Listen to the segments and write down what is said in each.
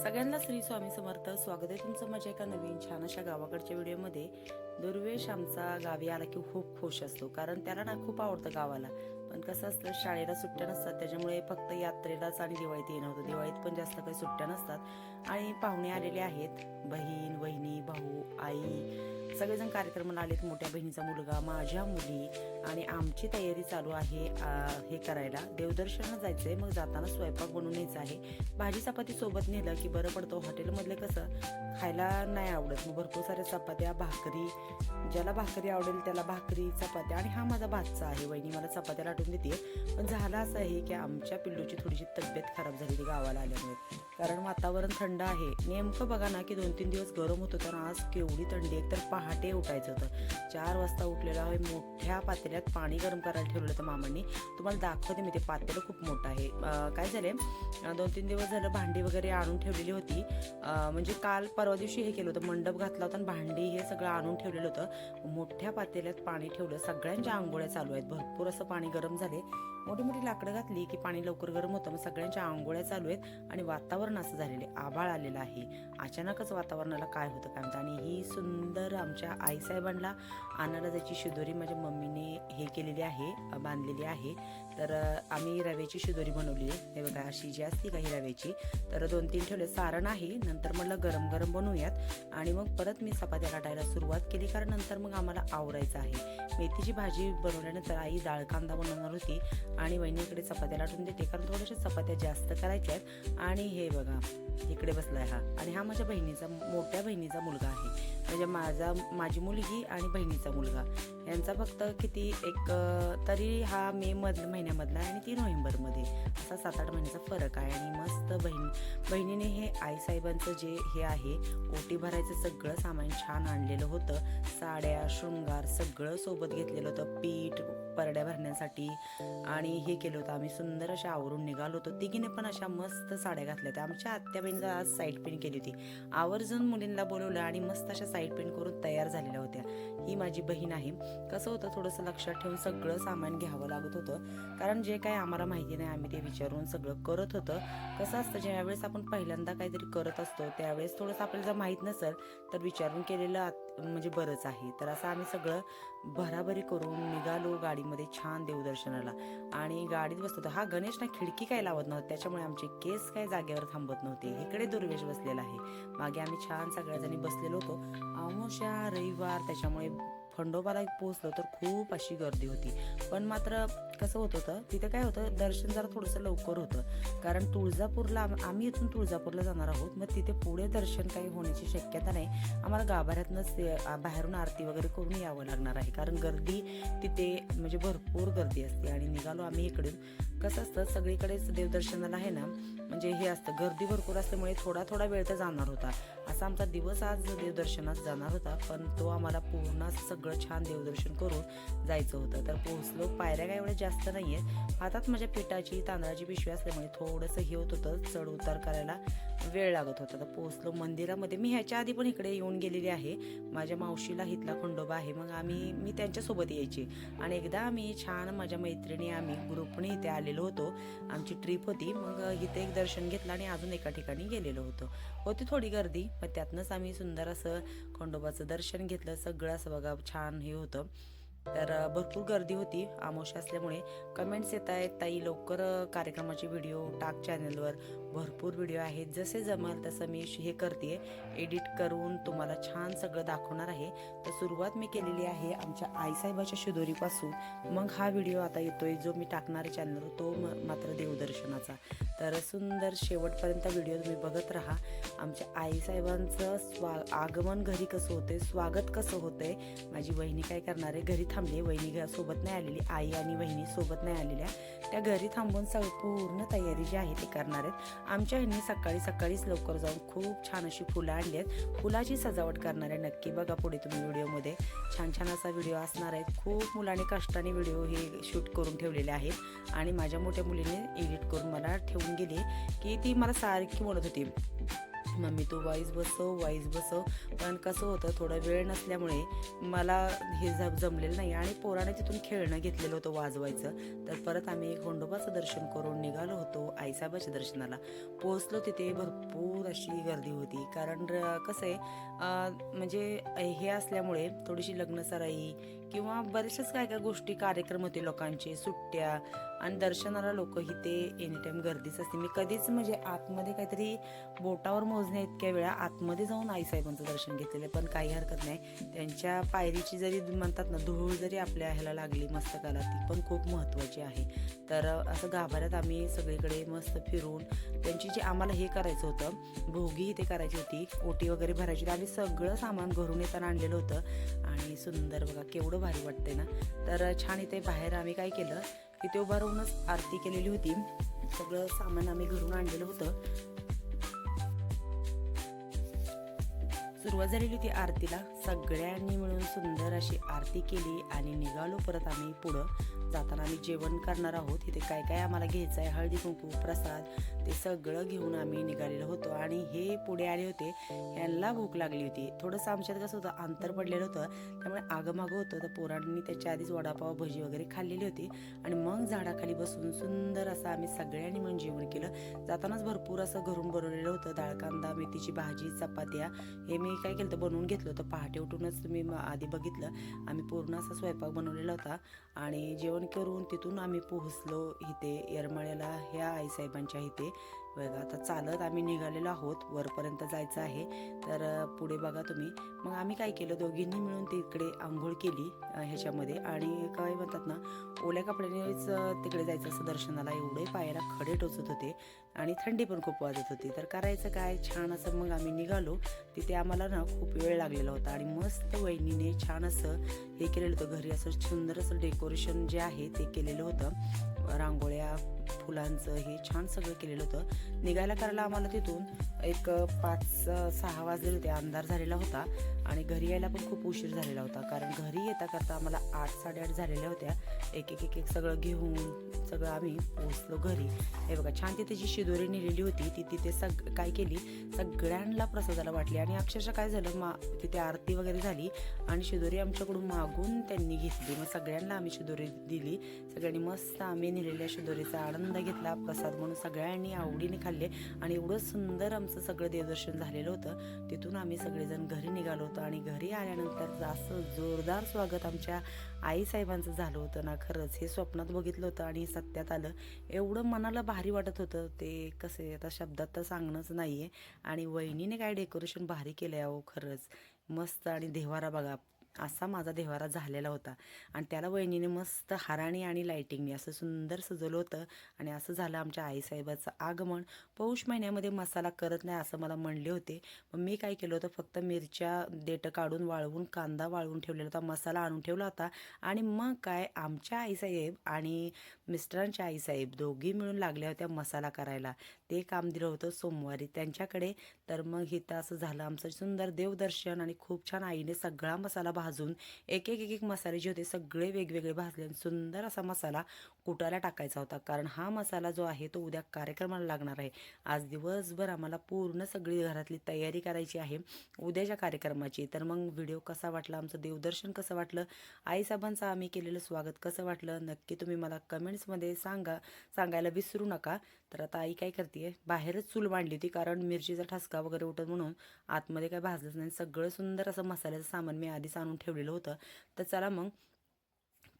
सगळ्यांना श्री स्वामी समर्थ. स्वागत आहे तुमचं माझ्या एका नवीन छान अशा गावाकडच्या व्हिडिओमध्ये. दुर्वेश आमचा गावी आला की खूप खुश असतो, कारण त्याला ना खूप आवडतं गावाला. पण कसं असतं, शाळेला सुट्ट्या नसतात, त्याच्यामुळे फक्त यात्रेलाच आणि दिवाळीत येणं होतं. दिवाळीत पण जास्त काही सुट्ट्या नसतात आणि पाहुणे आलेले आहेत. बहीण, वहिनी, भाऊ, आई सगळेजण कार्यक्रमाला आलेत. मोठ्या बहिणीचा मुलगा, माझ्या मुली आणि आमची तयारी चालू आहे हे करायला. देवदर्शनाला जायचंय. मग जाताना स्वयंपाक बनवून न्यायचा आहे. भाजी चपाती सोबत नेलं की बरं पडतं. हॉटेलमधले कसं खायला नाही आवडत. मग भरपूर साऱ्या चपात्या, भाकरी, ज्याला भाकरी आवडेल त्याला भाकरी, चपात्या. आणि हा माझा भातचा आहे. वहिनी मला चपात्या लाटून देते. पण झालं असं आहे की आमच्या पिल्लूची थोडीशी तब्येत खराब झाली ती गावाला आल्यामुळे, कारण वातावरण थंड आहे. नेमकं बघा ना की 2-3 दिवस गरम होत होतं, आज केवढी थंडी. एकतर पहाटे उठायचं होतं. 4 वाजता उठलेलं आहे. मोठ्या पातेल्यात पाणी गरम करायला ठेवलं होतं मामांनी. तुम्हाला दाखवते मी. ते पातेलं खूप मोठं आहे. काय झालंय, 2-3 दिवस झालं भांडी वगैरे आणून ठेवलेली होती. म्हणजे काल परवा दिवशी हे केलं होतं, मंडप घातला होता आणि भांडी हे सगळं आणून ठेवलेलं होतं. मोठ्या पातेल्यात पाणी ठेवलं. सगळ्यांच्या आंघोळ्या चालू आहेत. भरपूर असं पाणी गरम झाले. मोठी मोठी लाकडं घातली की पाणी लवकर गरम होतं. मग सगळ्यांच्या आंघोळ्या चालू आहेत आणि वातावरण असं झालेलं आहे. आभाळ आलेलं आहे. अचानकच वातावरणाला काय होतं काय म्हणतं. आणि ही सुंदर आमच्या आईसाहेबांना आणायला जायची शिदोरी माझ्या मम्मीने हे केलेली आहे, बांधलेली आहे. तर आम्ही रव्याची शिदोरी बनवली आहे. हे बघा, अशी जी असती का ही रव्याची. तर 2-3 ठेवले. सारण आहे. नंतर म्हटलं गरम गरम बनवूयात आणि मग परत मी चपात्या लाटायला सुरुवात केली, कारण नंतर मग आम्हाला आवरायचं आहे. मेथीची भाजी बनवल्यानंतर आई डाळ कांदा बनवणार होती आणि वहिनीकडे चपात्या लाटून देते, कारण थोड्याशा चपात्या जास्त करायच्या आहेत. आणि हे बघा, इकडे बसलाय हा. आणि हा माझ्या बहिणीचा, मोठ्या बहिणीचा मुलगा आहे. म्हणजे माझी मुलगी आणि बहिणीचा मुलगा यांचा फक्त किती एक तरी हा महिन्यामधला आहे आणि ती नोव्हेंबरमध्ये. असा 7-8 महिन्याचा फरक आहे. आणि मस्त बहिणीने हे आईसाहेबांचं जे हे आहे ओटी भरायचं सगळं सामान छान आणलेलं होतं. साड्या, शृंगार सगळं सोबत घेतलेलं होतं. पीठ, परड्या भरण्यासाठी. आणि हे केलं होतं आम्ही. सुंदर अशा आवरून निघालो होतो. तिघीने पण अशा मस्त साड्या घातल्या होत्या. आमच्या आत्या बहिणीला आज साईड पेंट केली होती. आवर्जून मुलींना बोलवलं आणि मस्त अशा साईड पेंट करून तयार झालेल्या होत्या. ही माझी बहीण आहे. कसं होतं, थोडंसं लक्षात ठेवून सगळं सामान घ्यावं लागत होतं, कारण जे काही आम्हाला माहिती नाही आम्ही ते विचारून सगळं करत होतं. कसं असतं, ज्यावेळेस आपण पहिल्यांदा काहीतरी करत असतो त्यावेळेस थोडंसं आपल्याला जर माहीत नसेल तर विचारून केलेलं म्हणजे बरंच आहे. तर असं आम्ही सगळं भराभरी करून निघालो गाडीमध्ये छान देवदर्शनाला. आणि गाडीत बसतो. हा गणेश ना खिडकी काय लावत नव्हता, त्याच्यामुळे आमचे केस काय जागेवर थांबत नव्हते. इकडे दुर्वेश बसलेला आहे. मागे आम्ही छान सगळ्याजणी बसलेलो होतो. अमावस्या, रविवार, त्याच्यामुळे खंडोबाला पोहोचलो तर खूप अशी गर्दी होती. पण मात्र कसं होत होतं, तिथे काय होतं, दर्शन जरा थोडंसं लवकर होतं, कारण तुळजापूरला आम्ही इथून तुळजापूरला जाणार आहोत. मग तिथे पुढे दर्शन काही होण्याची शक्यता नाही. आम्हाला गाभाऱ्यातनंच बाहेरून आरती वगैरे करून यावं लागणार आहे, कारण गर्दी तिथे म्हणजे भरपूर गर्दी असते. आणि निघालो आम्ही इकडून. कसं असतं, सगळीकडेच देवदर्शनाला आहे ना, म्हणजे हे असतं, गर्दी भरपूर असल्यामुळे थोडा वेळ तर जाणार होता. असा आमचा दिवस आज देवदर्शनात जाणार होता. पण तो आम्हाला पूर्ण सगळं छान देवदर्शन करून जायचं होतं. तर पोहोचलो. पायऱ्या काय एवढ्या जास्त नाहीये. हातात माझ्या पिठाची, तांदळाची पिशवी असल्यामुळे थोडंसं हे होत होतं, चढ उतार करायला वेळ लागत होता. तर पोहोचलो मंदिरामध्ये. मी ह्याच्या आधी पण इकडे येऊन गेलेली आहे. माझ्या मावशीला इथला खंडोबा आहे. मग मी त्यांच्यासोबत यायची. आणि एकदा आम्ही छान माझ्या मैत्रिणी आम्ही ग्रुपने इथे आलेलो होतो. आमची ट्रिप होती. मग इथे एक दर्शन घेतलं आणि अजून एका ठिकाणी गेलेलो होतो. होती थोडी गर्दी, पण त्यातनंच आम्ही सुंदर असं खंडोबाचं दर्शन घेतलं. सगळं असं बघा छान हे होतं. तर भरपूर गर्दी होती अमावस्या असल्यामुळे. कमेंट्स येत आहेत, ताई लवकर कार्यक्रमाचे व्हिडिओ टाक चॅनलवर. भरपूर व्हिडिओ आहेत. जसे जमेल तसं मी हे करते, एडिट करून तुम्हाला छान सगळं दाखवणार आहे. तर सुरुवात मी केलेली आहे आमच्या आईसाहेबाच्या शिदोरीपासून. मग हा व्हिडिओ आता येतोय जो मी टाकणार आहे चॅनलवर, तो मात्र देवदर्शनाचा. तर सुंदर शेवटपर्यंत व्हिडिओ तुम्ही बघत राहा. आमच्या आईसाहेबांचं आगमन घरी कसं होते, स्वागत कसं होतंय. माझी वहिनी काय करणार आहे, घरी थांबली. वहिनी सोबत नाही आलेली, आई आणि वहिनी सोबत नाही आलेल्या. त्या घरी थांबून पूर्ण तयारी जी आहे ती करणार आहेत. आमच्या ह्यांनी सकाळीच लवकर जाऊन खूप छान अशी फुलं आणली आहेत. फुलाची सजावट करणार आहे. नक्की बघा पुढे तुम्ही व्हिडिओमध्ये. छान असा व्हिडिओ असणार आहे. खूप मुलांनी कष्टाने व्हिडिओ हे शूट करून ठेवलेले आहेत. आणि माझ्या मोठ्या मुलीने एडिट करून मला ठेवून गेली की ती मला सारखी बोलत होती, मम्मी तू वाईज बसव. पण कसं होतं, थोडा वेळ नसल्यामुळे मला हे जमलेलं नाही आणि पोराने तिथून खेळणं घेतलेलं होतं वाजवायचं. तर परत आम्ही खंडोबाचं दर्शन करून निघालो होतो आईसाहेबाच्या दर्शनाला. पोहोचलो तिथे भरपूर अशी गर्दी होती, कारण कसं आहे म्हणजे हे असल्यामुळे थोडीशी लग्नसराई किंवा बरेचशाच काय गोष्टी कार्यक्रम होते, लोकांचे सुट्ट्या, आणि दर्शनाला लोक इथे एनी टाइम गर्दीच असते. मी कधीच म्हणजे आतमध्ये काहीतरी बोटावर मोजण्या इतक्या वेळा आतमध्ये जाऊन आईसाहेबांचं दर्शन घेतलेलं आहे. पण काही हरकत नाही, त्यांच्या पायरीची जरी म्हणतात ना धूळ जरी आपल्या ह्याला लागली मस्तकाला, ती पण खूप महत्त्वाची आहे. तर असं गाभाऱ्यात आम्ही सगळीकडे मस्त फिरून त्यांची जी आम्हाला हे करायचं होतं, भोगी इथे करायची होती, ओटी वगैरे भरायची होती, आम्ही सगळं सामान घरून येताना आणलेलं होतं. आणि सुंदर बघा केवढं भारी वाटतंय ना. तर छान इथे बाहेर आम्ही काय केलं, तिथे उभा राहूनच आरती केलेली होती. सगळं सामान आम्ही घरून आणलेलं होतं. सुरुवात झालेली होती आरतीला. सगळ्यांनी मिळून सुंदर अशी आरती केली आणि निघालो परत आम्ही पुढं. जाताना आम्ही जेवण करणार आहोत. इथे काय काय आम्हाला घ्यायचं आहे, हळदी कुंकू प्रसाद, ते सगळं घेऊन आम्ही निघालेलो होतो. आणि हे पुढे आले होते, यांना भूक लागली होती. थोडंसं आमच्यात कसं होतं, अंतर पडलेलं होतं, त्यामुळे आगमागं होतं. तर पोरांनी त्याच्या आधीच वडापाव भजी वगैरे खाल्लेली होती आणि मग झाडाखाली बसून सुंदर असं आम्ही सगळ्यांनी मिळून जेवण केलं. जातानाच भरपूर असं घरून बनवलेलं होतं, डाळ कांदा, मेथीची भाजी, चपात्या. हे मी काय केलं तर बनवून घेतलं होतं. पहाटे उठूनच तुम्ही आधी बघितलं, आम्ही पूर्ण असा स्वयंपाक बनवलेला होता. आणि जेवण करून तिथून आम्ही पोहोचलो इथे येरमाळ्याला, ह्या आईसाहेबांच्या इथे. बघा आता चालत आम्ही निघालेलो आहोत, वरपर्यंत जायचं आहे. तर पुढे बघा तुम्ही. मग आम्ही काय केलं, दोघींनी मिळून तिकडे आंघोळ केली ह्याच्यामध्ये. आणि काय म्हणतात ना, ओल्या कपड्यानेच तिकडे जायचं असं दर्शनाला. एवढे पायाला खडे टोचत होते आणि थंडी पण खूप वाजत होती. तर करायचं काय, छान असं मग आम्ही निघालो. तिथे आम्हाला ना खूप वेळ लागलेला होता आणि मस्त वहिनीने छान असं हे केलेलं होतं. घरी असं सुंदर असं डेकोरेशन जे आहे ते केलेलं होतं, रांगोळ्या, फुलांचं हे छान सगळं केलेलं होतं. निघायला करायला आम्हाला तिथून एक 5-6 वाजले होते, अंधार झालेला होता. आणि घरी यायला पण खूप उशीर झालेला होता, कारण घरी येता करता आम्हाला 8-8:30 झालेल्या होत्या. एक एक एक एक सगळं घेऊन सगळं आम्ही पोहोचलो घरी. हे बघा छान तिथे जी शिदोरी नेलेली होती ती तिथे काय केली, सगळ्यांना प्रसादाला वाटली. आणि अक्षरशः काय झालं, तिथे आरती वगैरे झाली आणि शिदोरी आमच्याकडून मागून त्यांनी घेतली. मग सगळ्यांना आम्ही शिदोरी दिली. सगळ्यांनी मस्त आम्ही नेलेल्या शिदोरीचा आनंद घेतला, प्रसाद म्हणून सगळ्यांनी आवडीने खाल्ले. आणि एवढं सुंदर आमचं सगळं देवदर्शन झालेलं होतं. तिथून आम्ही सगळेजण घरी निघालो होतो. आणि घरी आल्यानंतर जास्त जोरदार स्वागत आमच्या आईसाहेबांचं झालं होतं ना. खरंच हे स्वप्नात बघितलं होतं आणि सत्यात आलं. एवढं मनाला भारी वाटत होतं ते, कसे आता शब्दात तर सांगणंच नाहीये. आणि वहिनीने काय डेकोरेशन भारी केलं आहे अहो, खरंच मस्त. आणि देव्हारा बघा, असा माझा देव्हारा झालेला होता आणि त्याला वहिनीने मस्त हाराणी आणि लाईटिंगने असं सुंदर सजवलं होतं. आणि असं झालं आमच्या आईसाहेबाचं आगमन. पौष महिन्यामध्ये मसाला करत नाही असं मला म्हणले होते, पण मी काय केलं होतं, फक्त मिरच्या देठं काढून वाळवून, कांदा वाळवून ठेवलेला होता, मसाला आणून ठेवला होता. आणि मग काय, आमच्या आईसाहेब आणि मिस्टरांच्या आईसाहेब दोघी मिळून लागल्या होत्या मसाला करायला. ते काम दिलं होतं सोमवारी त्यांच्याकडे. तर मग इथं असं झालं आमचं सुंदर देवदर्शन. आणि खूप छान आईने सगळा मसाला भाजून एक एक मसाले जे होते सगळे वेगवेगळे भाजले आणि सुंदर असा मसाला कुटायला टाकायचा होता, कारण हा मसाला जो आहे तो उद्या कार्यक्रमाला लागणार आहे. आज दिवसभर आम्हाला पूर्ण सगळी घरातली तयारी करायची आहे उद्याच्या कार्यक्रमाची. तर मग व्हिडिओ कसा वाटला, आमचं देवदर्शन कसं वाटलं, आईसाहेबांचं आम्ही केलेलं स्वागत कसं वाटलं, नक्की तुम्ही मला कमेंट्समध्ये सांगायला विसरू नका. तर आता आई काय करते, बाहेरच चूल मांडली होती, कारण मिरचीचा ठसका वगैरे उठत म्हणून आतमध्ये काय भाजलंच नाही. सगळं सुंदर असं मसाल्याचं सामान मी आधीच आणून ठेवलेलं होतं. तर चला मग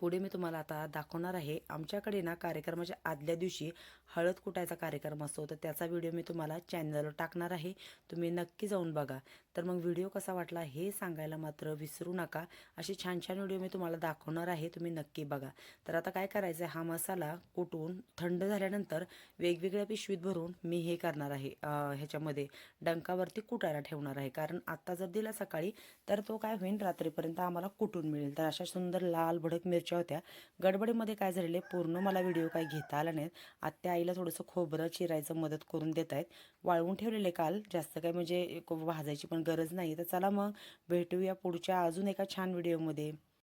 पुढे मी तुम्हाला आता दाखवणार आहे. आमच्याकडे ना कार्यक्रमाच्या आदल्या दिवशी हळद कुटायचा कार्यक्रम असतो, तर त्याचा व्हिडिओ मी तुम्हाला चॅनलवर टाकणार आहे, तुम्ही नक्की जाऊन बघा. तर मग व्हिडिओ कसा वाटला हे सांगायला मात्र विसरू नका. असे छान छान व्हिडिओ मी तुम्हाला दाखवणार आहे, तुम्ही नक्की बघा. तर आता काय करायचं आहे, हा मसाला कुटून थंड झाल्यानंतर वेगवेगळ्या पिशवीत भरून मी हे करणार आहे, ह्याच्यामध्ये डंकावरती कुटायला ठेवणार आहे. कारण आत्ता जर दिला सकाळी तर तो काय होईल, रात्रीपर्यंत आम्हाला कुटून मिळेल. तर अशा सुंदर लाल भडक मिरच्या होत्या. गडबडीमध्ये काय झालेले, पूर्ण मला व्हिडिओ काय घेता आला नाहीत. आत्या आईला थोडंसं खोबरं चिरायचं मदत करून देत आहेत. वाळवून ठेवलेले काल, जास्त काय म्हणजे भाजायची पण गरज नाही. तर चला मग भेटूया पुढच्या अजून एका छान व्हिडिओमध्ये.